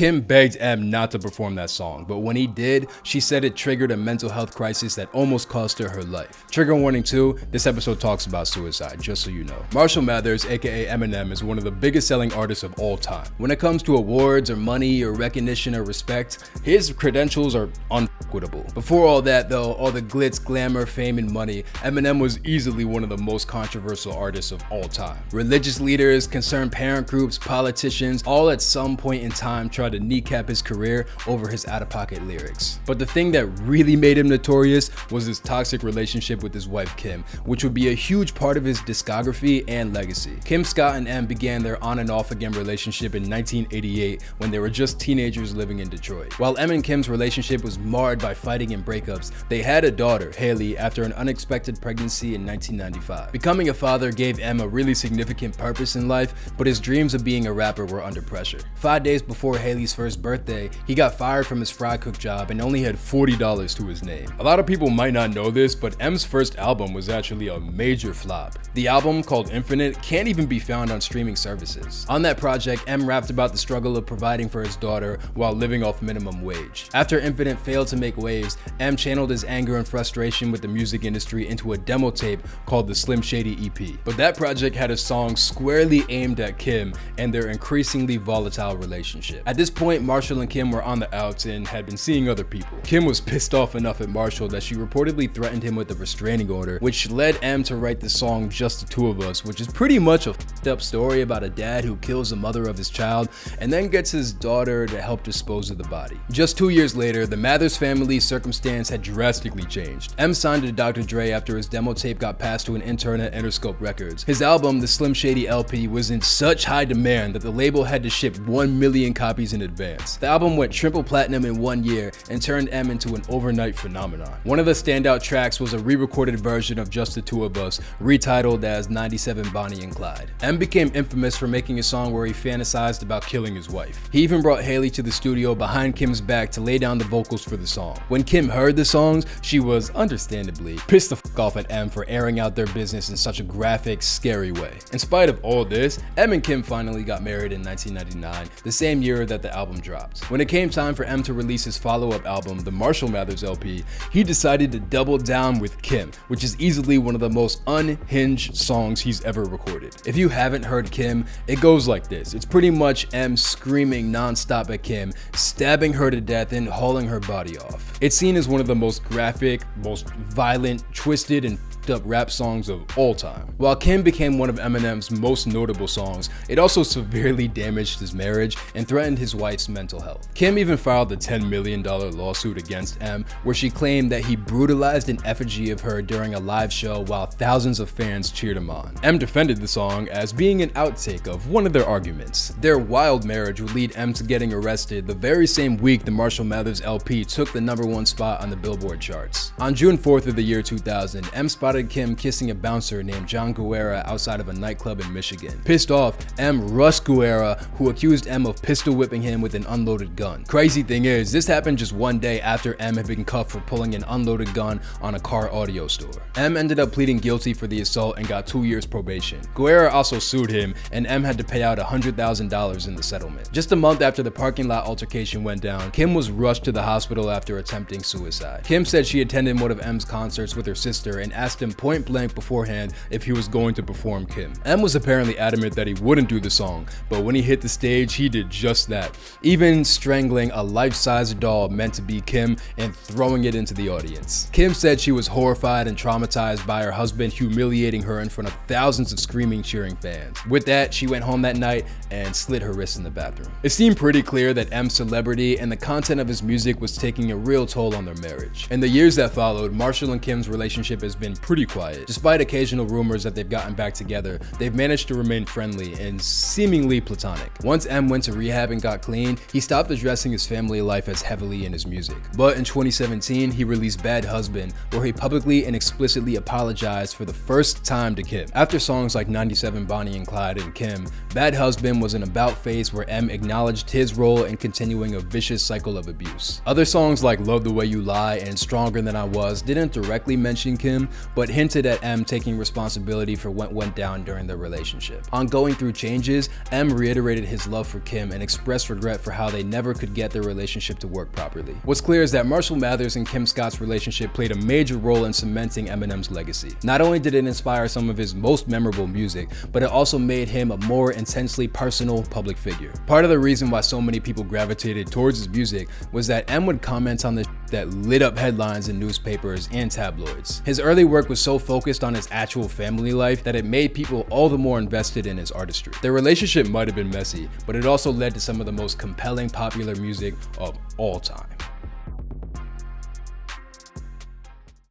Kim begged M not to perform that song, but when he did, she said it triggered a mental health crisis that almost cost her her life. Trigger warning 2, this episode talks about suicide, just so you know. Marshall Mathers, aka Eminem, is one of the biggest selling artists of all time. When it comes to awards or money or recognition or respect, his credentials are unfuckable. Before all that though, all the glitz, glamour, fame, and money, Eminem was easily one of the most controversial artists of all time. Religious leaders, concerned parent groups, politicians, all at some point in time tried to kneecap his career over his out-of-pocket lyrics. But the thing that really made him notorious was his toxic relationship with his wife Kim, which would be a huge part of his discography and legacy. Kim Scott and M began their on and off again relationship in 1988 when they were just teenagers living in Detroit. While M and Kim's relationship was marred by fighting and breakups, they had a daughter, Haley, after an unexpected pregnancy in 1995. Becoming a father gave M a really significant purpose in life, but his dreams of being a rapper were under pressure. 5 days before Haley's first birthday, he got fired from his fry cook job and only had $40 to his name. A lot of people might not know this, but M's first album was actually a major flop. The album, called Infinite, can't even be found on streaming services. On that project, M rapped about the struggle of providing for his daughter while living off minimum wage. After Infinite failed to make waves, M channeled his anger and frustration with the music industry into a demo tape called the Slim Shady EP. But that project had a song squarely aimed at Kim and their increasingly volatile relationship. At this point, Marshall and Kim were on the outs and had been seeing other people. Kim was pissed off enough at Marshall that she reportedly threatened him with a restraining order, which led M to write the song Just the Two of Us, which is pretty much a f***ed up story about a dad who kills the mother of his child and then gets his daughter to help dispose of the body. Just 2 years later, the Mathers family's circumstance had drastically changed. M signed to Dr. Dre after his demo tape got passed to an intern at Interscope Records. His album, the Slim Shady LP, was in such high demand that the label had to ship 1 million copies in advance. The album went triple platinum in 1 year and turned M into an overnight phenomenon. One of the standout tracks was a re-recorded version of Just the Two of Us, retitled as 97 Bonnie and Clyde. M became infamous for making a song where he fantasized about killing his wife. He even brought Haley to the studio behind Kim's back to lay down the vocals for the song. When Kim heard the songs, she was, understandably, pissed the f*** off at M for airing out their business in such a graphic, scary way. In spite of all this, M and Kim finally got married in 1999, the same year that the album dropped. When it came time for M to release his follow-up album, the Marshall Mathers LP, he decided to double down with Kim, which is easily one of the most unhinged songs he's ever recorded. If you haven't heard Kim, it goes like this. It's pretty much M screaming non-stop at Kim, stabbing her to death and hauling her body off. It's seen as one of the most graphic, most violent, twisted, and up rap songs of all time. While Kim became one of Eminem's most notable songs, it also severely damaged his marriage and threatened his wife's mental health. Kim even filed a $10 million lawsuit against M, where she claimed that he brutalized an effigy of her during a live show while thousands of fans cheered him on. M defended the song as being an outtake of one of their arguments. Their wild marriage would lead M to getting arrested the very same week the Marshall Mathers LP took the #1 spot on the Billboard charts. On June 4th of the year 2000, M spotted Kim kissing a bouncer named John Guerra outside of a nightclub in Michigan. Pissed off, M rushed Guerra, who accused M of pistol whipping him with an unloaded gun. Crazy thing is, this happened just 1 day after M had been cuffed for pulling an unloaded gun on a car audio store. M ended up pleading guilty for the assault and got 2 years probation. Guerra also sued him, and M had to pay out $100,000 in the settlement. Just a month after the parking lot altercation went down, Kim was rushed to the hospital after attempting suicide. Kim said she attended one of M's concerts with her sister and asked him point blank beforehand if he was going to perform Kim. M was apparently adamant that he wouldn't do the song, but when he hit the stage, he did just that, even strangling a life-size doll meant to be Kim and throwing it into the audience. Kim said she was horrified and traumatized by her husband humiliating her in front of thousands of screaming, cheering fans. With that, she went home that night and slit her wrist in the bathroom. It seemed pretty clear that M's celebrity and the content of his music was taking a real toll on their marriage. In the years that followed, Marshall and Kim's relationship has been pretty quiet. Despite occasional rumors that they've gotten back together, they've managed to remain friendly and seemingly platonic. Once M went to rehab and got clean, he stopped addressing his family life as heavily in his music. But in 2017, he released Bad Husband, where he publicly and explicitly apologized for the first time to Kim. After songs like 97 Bonnie and Clyde and Kim, Bad Husband was an about-face where M acknowledged his role in continuing a vicious cycle of abuse. Other songs like Love the Way You Lie and Stronger Than I Was didn't directly mention Kim, but but hinted at M taking responsibility for what went down during their relationship. On going through changes, M reiterated his love for Kim and expressed regret for how they never could get their relationship to work properly. What's clear is that Marshall Mathers and Kim Scott's relationship played a major role in cementing Eminem's legacy. Not only did it inspire some of his most memorable music, but it also made him a more intensely personal public figure. Part of the reason why so many people gravitated towards his music was that M would comment on the that lit up headlines in newspapers and tabloids. His early work was so focused on his actual family life that it made people all the more invested in his artistry. Their relationship might have been messy, but it also led to some of the most compelling popular music of all time.